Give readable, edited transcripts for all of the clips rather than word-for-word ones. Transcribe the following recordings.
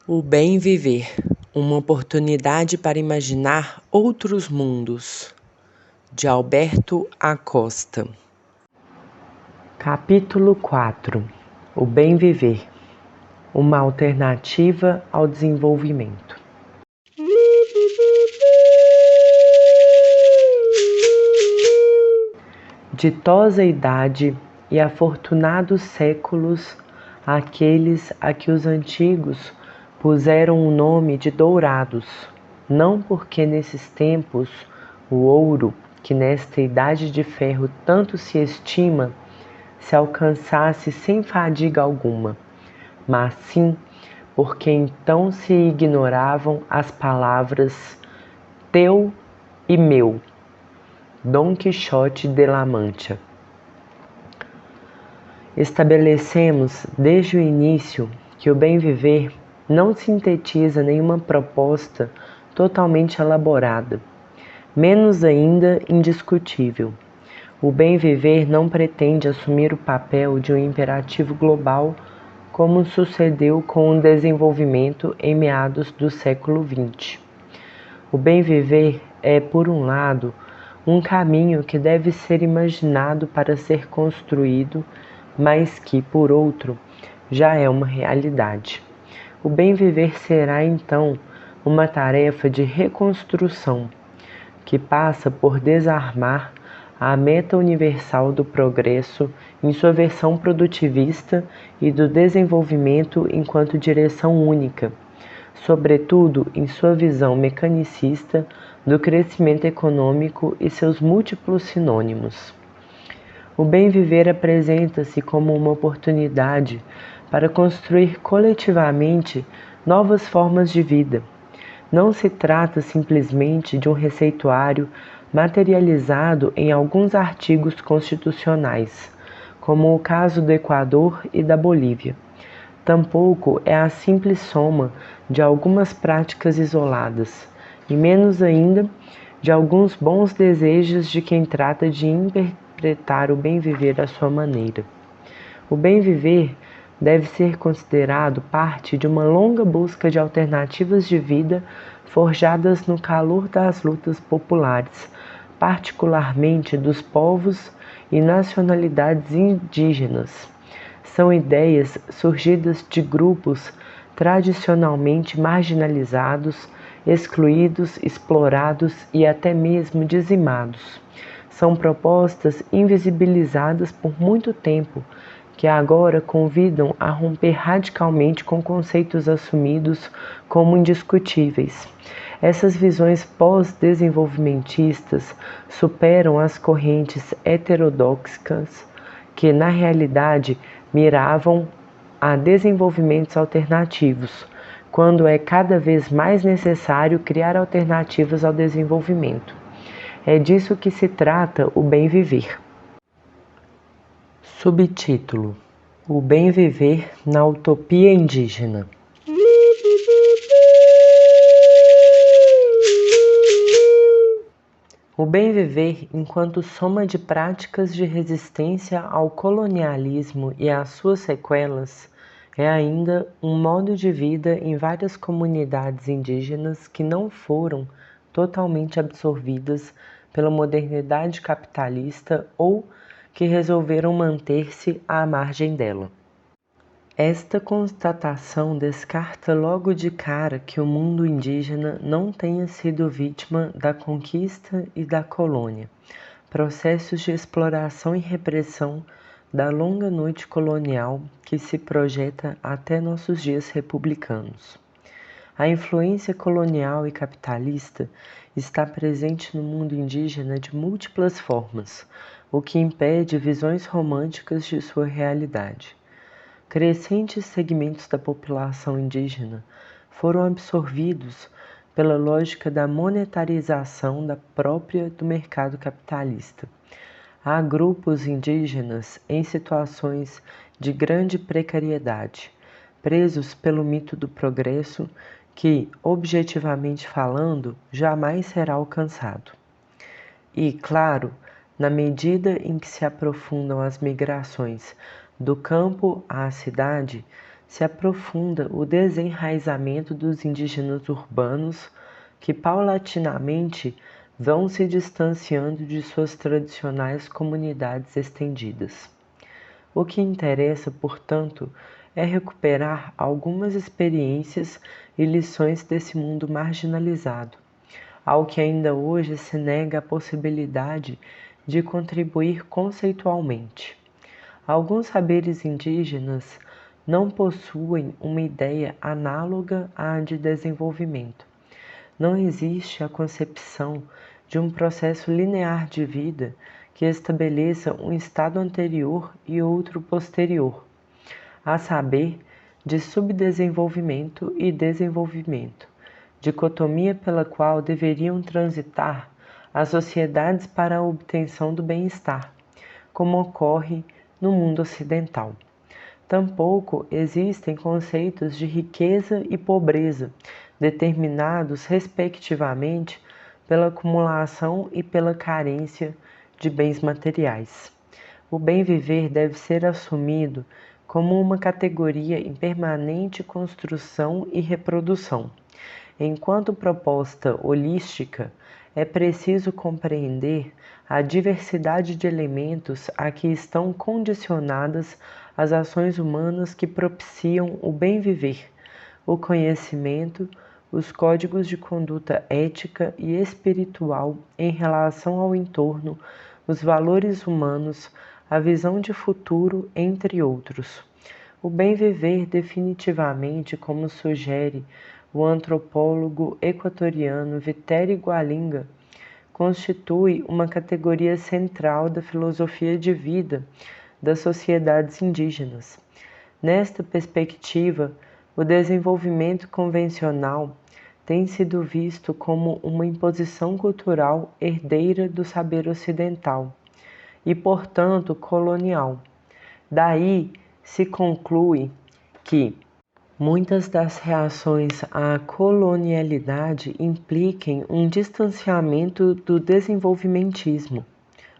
O bem viver, uma oportunidade para imaginar outros mundos, de Alberto Acosta. Capítulo 4. O bem viver, uma alternativa ao desenvolvimento. Ditosa idade e afortunados séculos, aqueles a que os antigos puseram o nome de dourados, não porque nesses tempos o ouro, que nesta idade de ferro tanto se estima, se alcançasse sem fadiga alguma, mas sim porque então se ignoravam as palavras teu e meu. Dom Quixote de la Mancha. Estabelecemos desde o início que o bem viver não sintetiza nenhuma proposta totalmente elaborada, menos ainda indiscutível. O bem viver não pretende assumir o papel de um imperativo global, como sucedeu com o desenvolvimento em meados do século XX. O bem viver é, por um lado, um caminho que deve ser imaginado para ser construído, mas que, por outro, já é uma realidade. O bem viver será, então, uma tarefa de reconstrução, que passa por desarmar a meta universal do progresso em sua versão produtivista e do desenvolvimento enquanto direção única, sobretudo em sua visão mecanicista do crescimento econômico e seus múltiplos sinônimos. O bem viver apresenta-se como uma oportunidade para construir coletivamente novas formas de vida. Não se trata simplesmente de um receituário materializado em alguns artigos constitucionais, como o caso do Equador e da Bolívia. Tampouco é a simples soma de algumas práticas isoladas, e menos ainda de alguns bons desejos de quem trata de interpretar o bem viver à sua maneira. O bem viver deve ser considerado parte de uma longa busca de alternativas de vida forjadas no calor das lutas populares, particularmente dos povos e nacionalidades indígenas. São ideias surgidas de grupos tradicionalmente marginalizados, excluídos, explorados e até mesmo dizimados. São propostas invisibilizadas por muito tempo, que agora convidam a romper radicalmente com conceitos assumidos como indiscutíveis. Essas visões pós-desenvolvimentistas superam as correntes heterodoxas que, na realidade, miravam a desenvolvimentos alternativos, quando é cada vez mais necessário criar alternativas ao desenvolvimento. É disso que se trata o bem viver. Subtítulo: O bem viver na utopia indígena. O bem viver, enquanto soma de práticas de resistência ao colonialismo e às suas sequelas, é ainda um modo de vida em várias comunidades indígenas que não foram totalmente absorvidas pela modernidade capitalista ou que resolveram manter-se à margem dela. Esta constatação descarta logo de cara que o mundo indígena não tenha sido vítima da conquista e da colônia, processos de exploração e repressão da longa noite colonial que se projeta até nossos dias republicanos. A influência colonial e capitalista está presente no mundo indígena de múltiplas formas, o que impede visões românticas de sua realidade. Crescentes segmentos da população indígena foram absorvidos pela lógica da monetarização da própria do mercado capitalista. Há grupos indígenas em situações de grande precariedade, presos pelo mito do progresso que, objetivamente falando, jamais será alcançado. E, claro, na medida em que se aprofundam as migrações do campo à cidade, se aprofunda o desenraizamento dos indígenas urbanos que paulatinamente vão se distanciando de suas tradicionais comunidades estendidas. O que interessa, portanto, é recuperar algumas experiências e lições desse mundo marginalizado, ao que ainda hoje se nega a possibilidade de contribuir conceitualmente. Alguns saberes indígenas não possuem uma ideia análoga à de desenvolvimento. Não existe a concepção de um processo linear de vida que estabeleça um estado anterior e outro posterior, a saber, de subdesenvolvimento e desenvolvimento, dicotomia pela qual deveriam transitar as sociedades para a obtenção do bem-estar, como ocorre no mundo ocidental. Tampouco existem conceitos de riqueza e pobreza, determinados respectivamente pela acumulação e pela carência de bens materiais. O bem viver deve ser assumido como uma categoria em permanente construção e reprodução. Enquanto proposta holística, é preciso compreender a diversidade de elementos a que estão condicionadas as ações humanas que propiciam o bem viver, o conhecimento, os códigos de conduta ética e espiritual em relação ao entorno, os valores humanos, a visão de futuro, entre outros. O bem viver definitivamente, como sugere o antropólogo equatoriano Vitério Gualinga, constitui uma categoria central da filosofia de vida das sociedades indígenas. Nesta perspectiva, o desenvolvimento convencional tem sido visto como uma imposição cultural herdeira do saber ocidental e, portanto, colonial. Daí se conclui que muitas das reações à colonialidade impliquem um distanciamento do desenvolvimentismo.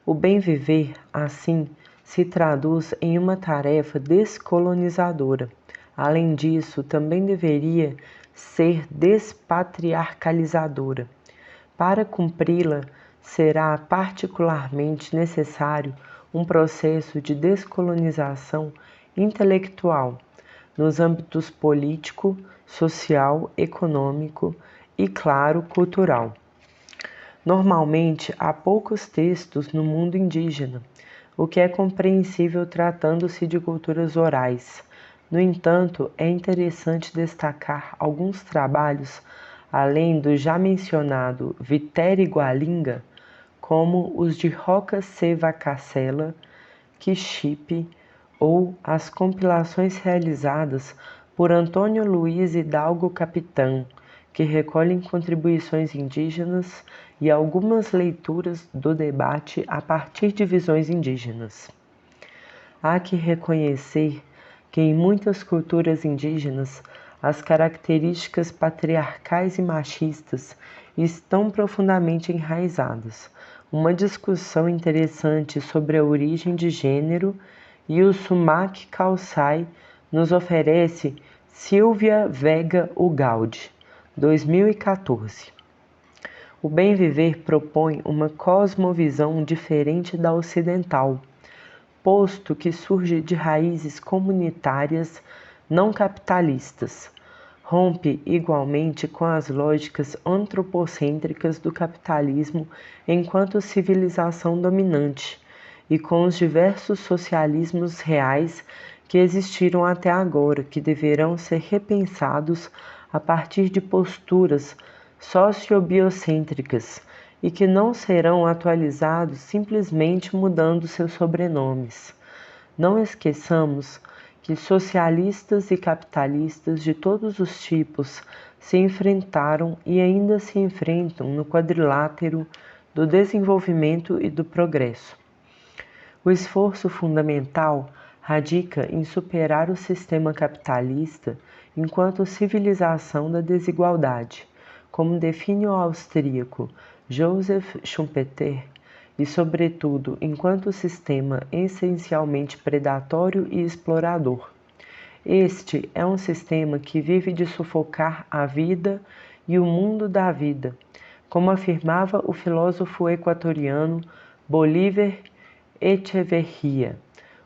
O bem viver, assim, se traduz em uma tarefa descolonizadora. Além disso, também deveria ser despatriarcalizadora. Para cumpri-la, será particularmente necessário um processo de descolonização intelectual nos âmbitos político, social, econômico e, claro, cultural. Normalmente, há poucos textos no mundo indígena, o que é compreensível tratando-se de culturas orais. No entanto, é interessante destacar alguns trabalhos, além do já mencionado Vitério Gualinga, como os de Roca C. Vacacella, Quixipe, ou as compilações realizadas por Antônio Luiz Hidalgo Capitã, que recolhem contribuições indígenas e algumas leituras do debate a partir de visões indígenas. Há que reconhecer que em muitas culturas indígenas as características patriarcais e machistas estão profundamente enraizadas. Uma discussão interessante sobre a origem de gênero e o Sumac Calçai nos oferece Silvia Vega Ugalde, 2014. O bem viver propõe uma cosmovisão diferente da ocidental, posto que surge de raízes comunitárias não capitalistas. Rompe igualmente com as lógicas antropocêntricas do capitalismo enquanto civilização dominante e com os diversos socialismos reais que existiram até agora, que deverão ser repensados a partir de posturas sociobiocêntricas e que não serão atualizados simplesmente mudando seus sobrenomes. Não esqueçamos que socialistas e capitalistas de todos os tipos se enfrentaram e ainda se enfrentam no quadrilátero do desenvolvimento e do progresso. O esforço fundamental radica em superar o sistema capitalista enquanto civilização da desigualdade, como define o austríaco Joseph Schumpeter, e, sobretudo, enquanto sistema essencialmente predatório e explorador. Este é um sistema que vive de sufocar a vida e o mundo da vida, como afirmava o filósofo equatoriano Bolívar Echeverría.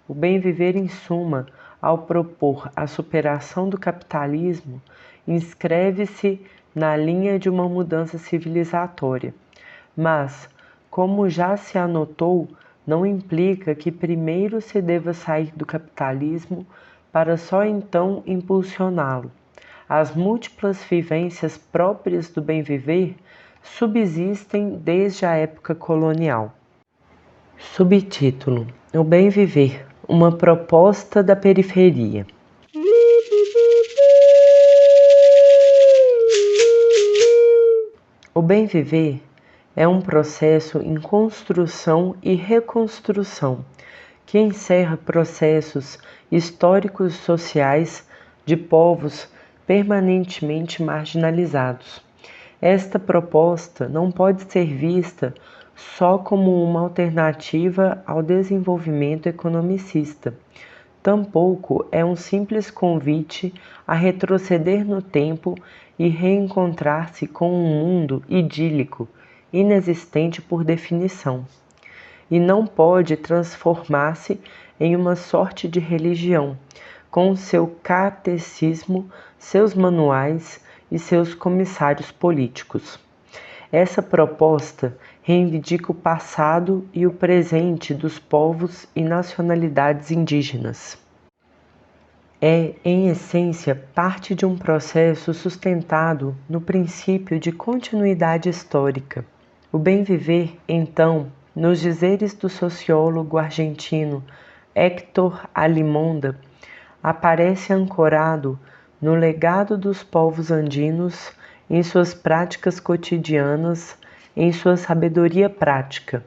O bem-viver, em suma, ao propor a superação do capitalismo, inscreve-se na linha de uma mudança civilizatória. Mas, como já se anotou, não implica que primeiro se deva sair do capitalismo para só então impulsioná-lo. As múltiplas vivências próprias do bem-viver subsistem desde a época colonial. Subtítulo: O bem-viver, uma proposta da periferia. O bem-viver é um processo em construção e reconstrução que encerra processos históricos sociais de povos permanentemente marginalizados. Esta proposta não pode ser vista só como uma alternativa ao desenvolvimento economicista. Tampouco é um simples convite a retroceder no tempo e reencontrar-se com um mundo idílico, inexistente por definição. E não pode transformar-se em uma sorte de religião, com seu catecismo, seus manuais e seus comissários políticos. Essa proposta reivindica o passado e o presente dos povos e nacionalidades indígenas. É, em essência, parte de um processo sustentado no princípio de continuidade histórica. O bem-viver, então, nos dizeres do sociólogo argentino Héctor Alimonda, aparece ancorado no legado dos povos andinos, em suas práticas cotidianas, em sua sabedoria prática.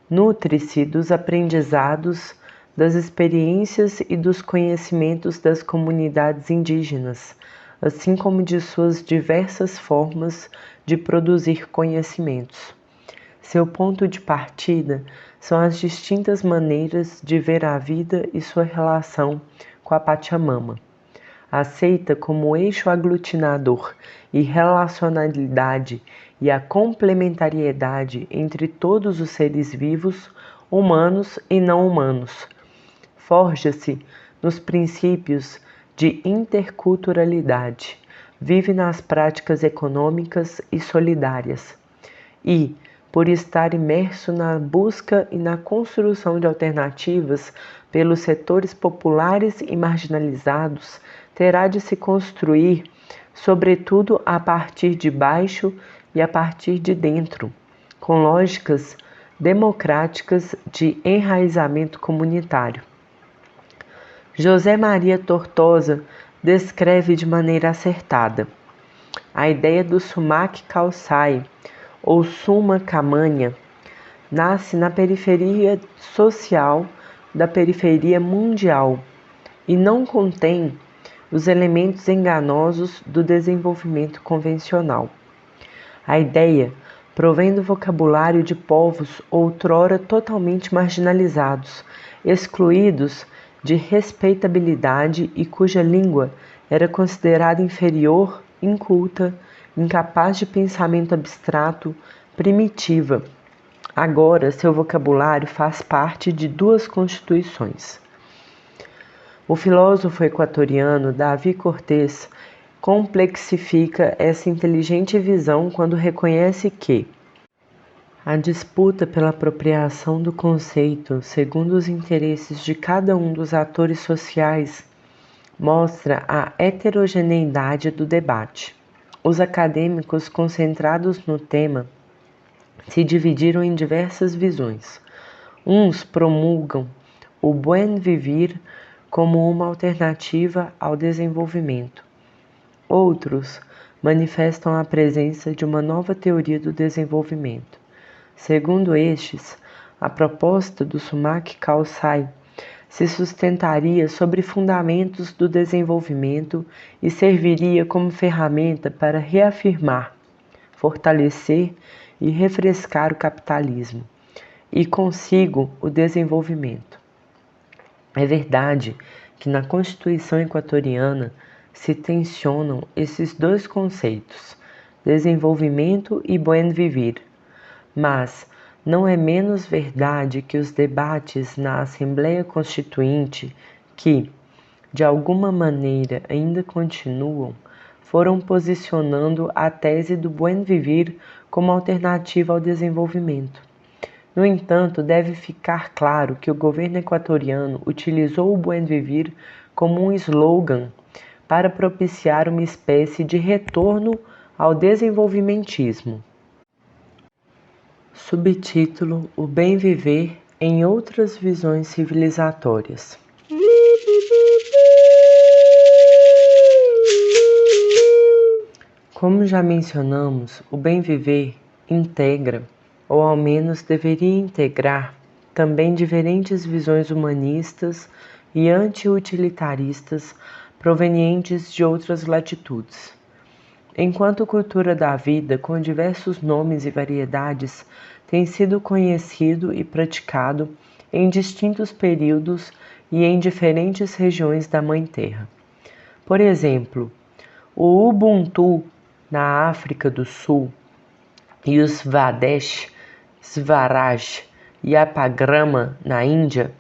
Nutre-se dos aprendizados, das experiências e dos conhecimentos das comunidades indígenas, assim como de suas diversas formas de produzir conhecimentos. Seu ponto de partida são as distintas maneiras de ver a vida e sua relação com a Pachamama. Aceita como eixo aglutinador e relacionalidade e a complementariedade entre todos os seres vivos, humanos e não humanos. Forja-se nos princípios de interculturalidade, vive nas práticas econômicas e solidárias e, por estar imerso na busca e na construção de alternativas pelos setores populares e marginalizados, terá de se construir, sobretudo a partir de baixo e a partir de dentro, com lógicas democráticas de enraizamento comunitário. José Maria Tortosa descreve de maneira acertada a ideia do sumac calçai, ou summa camanha, nasce na periferia social da periferia mundial e não contém os elementos enganosos do desenvolvimento convencional. A ideia provém do vocabulário de povos outrora totalmente marginalizados, excluídos de respeitabilidade e cuja língua era considerada inferior, inculta, incapaz de pensamento abstrato, primitiva. Agora, seu vocabulário faz parte de duas constituições. O filósofo equatoriano Davi Cortés complexifica essa inteligente visão quando reconhece que a disputa pela apropriação do conceito, segundo os interesses de cada um dos atores sociais, mostra a heterogeneidade do debate. Os acadêmicos concentrados no tema se dividiram em diversas visões. Uns promulgam o buen vivir como uma alternativa ao desenvolvimento. Outros manifestam a presença de uma nova teoria do desenvolvimento. Segundo estes, a proposta do sumac calçai se sustentaria sobre fundamentos do desenvolvimento e serviria como ferramenta para reafirmar, fortalecer e refrescar o capitalismo, e consigo o desenvolvimento. É verdade que na Constituição equatoriana se tensionam esses dois conceitos, desenvolvimento e buen vivir, mas não é menos verdade que os debates na Assembleia Constituinte, que, de alguma maneira, ainda continuam, foram posicionando a tese do buen vivir como alternativa ao desenvolvimento. No entanto, deve ficar claro que o governo equatoriano utilizou o buen vivir como um slogan para propiciar uma espécie de retorno ao desenvolvimentismo. Subtítulo: O bem viver em outras visões civilizatórias. Como já mencionamos, o bem viver integra, ou ao menos deveria integrar, também diferentes visões humanistas e anti-utilitaristas provenientes de outras latitudes. Enquanto cultura da vida, com diversos nomes e variedades, tem sido conhecido e praticado em distintos períodos e em diferentes regiões da Mãe Terra. Por exemplo, o Ubuntu na África do Sul e o Swadesh, Swaraj e Apagrama na Índia,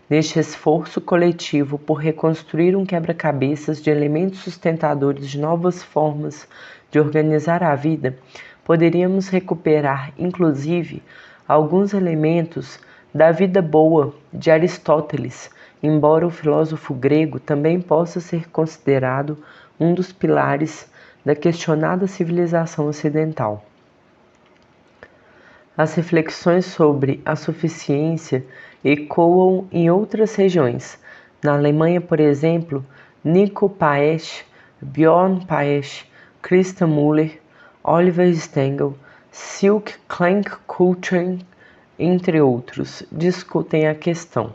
neste esforço coletivo por reconstruir um quebra-cabeças de elementos sustentadores de novas formas de organizar a vida, poderíamos recuperar, inclusive, alguns elementos da vida boa de Aristóteles, embora o filósofo grego também possa ser considerado um dos pilares da questionada civilização ocidental. As reflexões sobre a suficiência ecoam em outras regiões. Na Alemanha, por exemplo, Nico Paes, Björn Paes, Christa Müller, Oliver Stengel, Silke Klenk-Kultgen, entre outros, discutem a questão.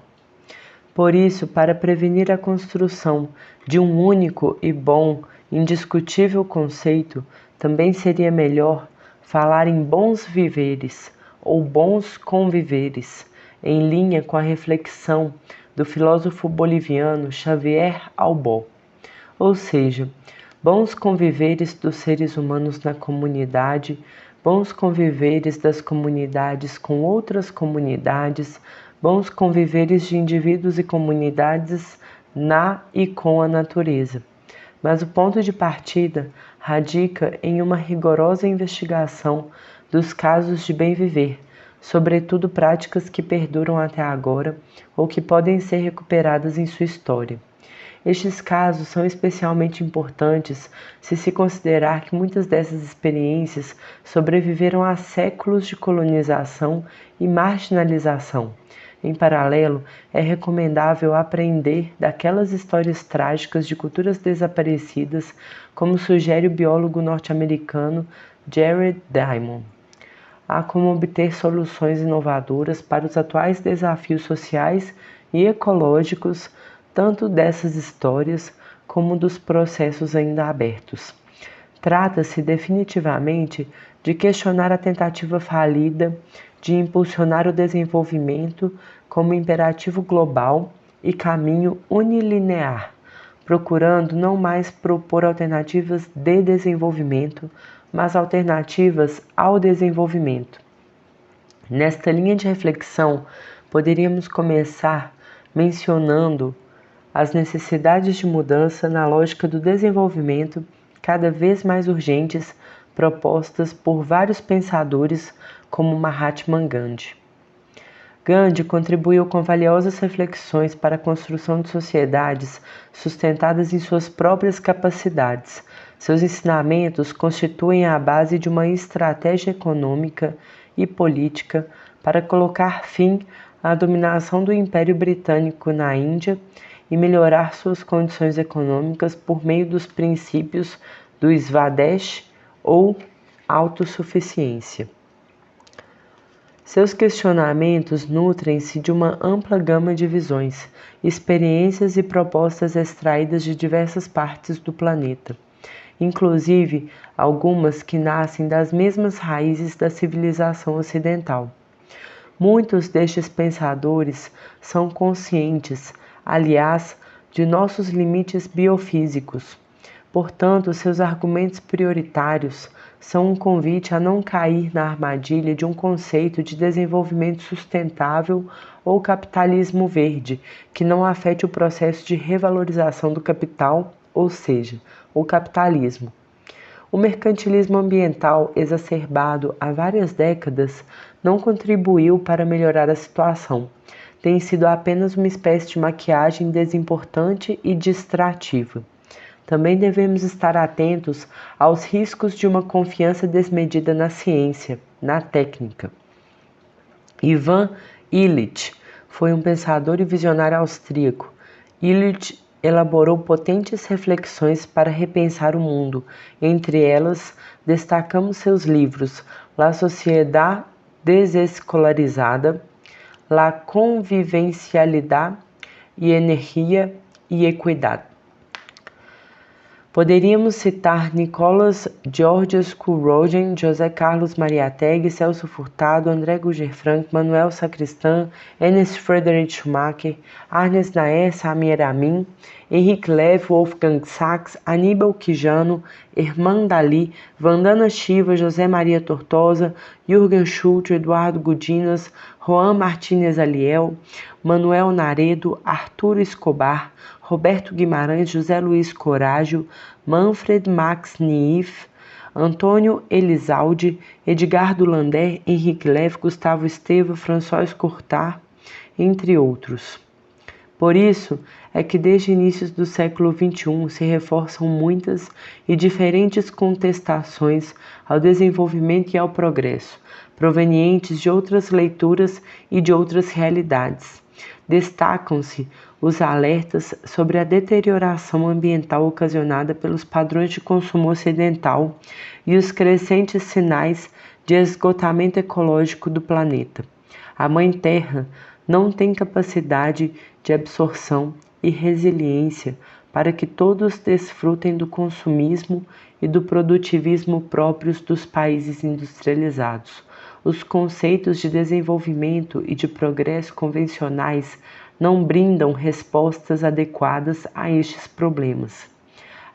Por isso, para prevenir a construção de um único e bom, indiscutível conceito, também seria melhor falar em bons viveres ou bons conviveres, em linha com a reflexão do filósofo boliviano Xavier Albó, ou seja, bons conviveres dos seres humanos na comunidade, bons conviveres das comunidades com outras comunidades, bons conviveres de indivíduos e comunidades na e com a natureza. Mas o ponto de partida radica em uma rigorosa investigação dos casos de bem viver, sobretudo práticas que perduram até agora ou que podem ser recuperadas em sua história. Estes casos são especialmente importantes se considerar que muitas dessas experiências sobreviveram a séculos de colonização e marginalização. Em paralelo, é recomendável aprender daquelas histórias trágicas de culturas desaparecidas, como sugere o biólogo norte-americano Jared Diamond. Há como obter soluções inovadoras para os atuais desafios sociais e ecológicos, tanto dessas histórias como dos processos ainda abertos. Trata-se definitivamente de questionar a tentativa falida de impulsionar o desenvolvimento como imperativo global e caminho unilinear, procurando não mais propor alternativas de desenvolvimento, mas alternativas ao desenvolvimento. Nesta linha de reflexão, poderíamos começar mencionando as necessidades de mudança na lógica do desenvolvimento cada vez mais urgentes propostas por vários pensadores como Mahatma Gandhi. Gandhi contribuiu com valiosas reflexões para a construção de sociedades sustentadas em suas próprias capacidades. Seus ensinamentos constituem a base de uma estratégia econômica e política para colocar fim à dominação do Império Britânico na Índia e melhorar suas condições econômicas por meio dos princípios do Swadesh ou autossuficiência. Seus questionamentos nutrem-se de uma ampla gama de visões, experiências e propostas extraídas de diversas partes do planeta, inclusive algumas que nascem das mesmas raízes da civilização ocidental. Muitos destes pensadores são conscientes, aliás, de nossos limites biofísicos. Portanto, seus argumentos prioritários são um convite a não cair na armadilha de um conceito de desenvolvimento sustentável ou capitalismo verde, que não afete o processo de revalorização do capital, ou seja, o capitalismo. O mercantilismo ambiental, exacerbado há várias décadas, não contribuiu para melhorar a situação. Tem sido apenas uma espécie de maquiagem desimportante e distrativa. Também devemos estar atentos aos riscos de uma confiança desmedida na ciência, na técnica. Ivan Illich foi um pensador e visionário austríaco. Illich elaborou potentes reflexões para repensar o mundo. Entre elas, destacamos seus livros La Sociedad Desescolarizada, La Convivencialidad y Energía y Equidad. Poderíamos citar Nicolas Georges Courrogen, José Carlos Mariátegui, Celso Furtado, André Guger Frank, Manuel Sacristan, Ernest Friedrich Schumacher, Ernest Naer, Samir Amin, Henrique Leve, Wolfgang Sachs, Aníbal Quijano, Herman Daly, Vandana Shiva, José Maria Tortosa, Jürgen Schulte, Eduardo Gudinas, Juan Martínez Aliel, Manuel Naredo, Arturo Escobar, Roberto Guimarães, José Luiz Corágio, Manfred Max Nief, Antônio Elizalde, Edgardo Lander, Henrique Leve, Gustavo Esteva, François Courtart, entre outros. Por isso é que desde inícios do século XXI se reforçam muitas e diferentes contestações ao desenvolvimento e ao progresso, provenientes de outras leituras e de outras realidades. Destacam-se os alertas sobre a deterioração ambiental ocasionada pelos padrões de consumo ocidental e os crescentes sinais de esgotamento ecológico do planeta. A Mãe Terra não tem capacidade de absorção e resiliência para que todos desfrutem do consumismo e do produtivismo próprios dos países industrializados. Os conceitos de desenvolvimento e de progresso convencionais não brindam respostas adequadas a estes problemas.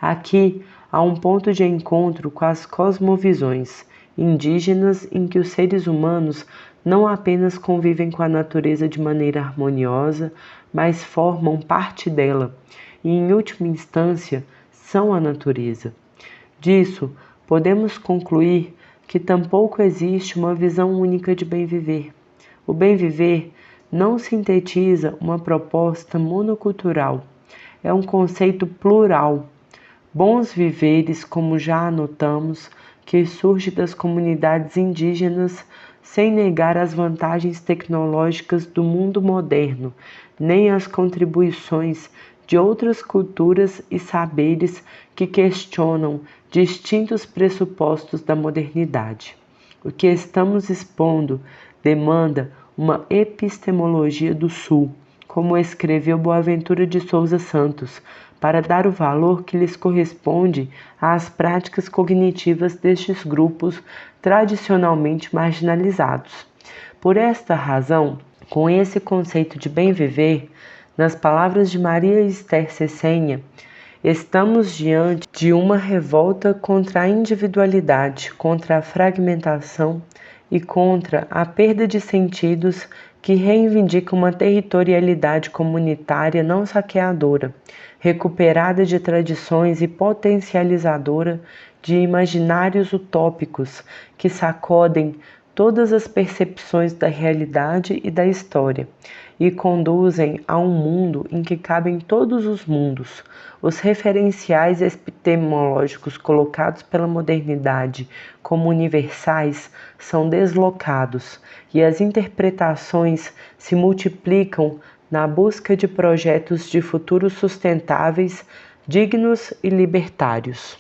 Aqui há um ponto de encontro com as cosmovisões indígenas em que os seres humanos não apenas convivem com a natureza de maneira harmoniosa, mas formam parte dela e, em última instância, são a natureza. Disso, podemos concluir que tampouco existe uma visão única de bem-viver. O bem-viver não sintetiza uma proposta monocultural, é um conceito plural. Bons viveres, como já anotamos, que surge das comunidades indígenas, sem negar as vantagens tecnológicas do mundo moderno, nem as contribuições de outras culturas e saberes que questionam distintos pressupostos da modernidade. O que estamos expondo demanda uma epistemologia do Sul, como escreveu Boaventura de Souza Santos, para dar o valor que lhes corresponde às práticas cognitivas destes grupos tradicionalmente marginalizados. Por esta razão, com esse conceito de bem-viver, nas palavras de Maria Esther Cessenha, estamos diante de uma revolta contra a individualidade, contra a fragmentação e contra a perda de sentidos que reivindica uma territorialidade comunitária não saqueadora, recuperada de tradições e potencializadora de imaginários utópicos que sacodem todas as percepções da realidade e da história e conduzem a um mundo em que cabem todos os mundos. Os referenciais epistemológicos colocados pela modernidade como universais são deslocados e as interpretações se multiplicam na busca de projetos de futuros sustentáveis, dignos e libertários.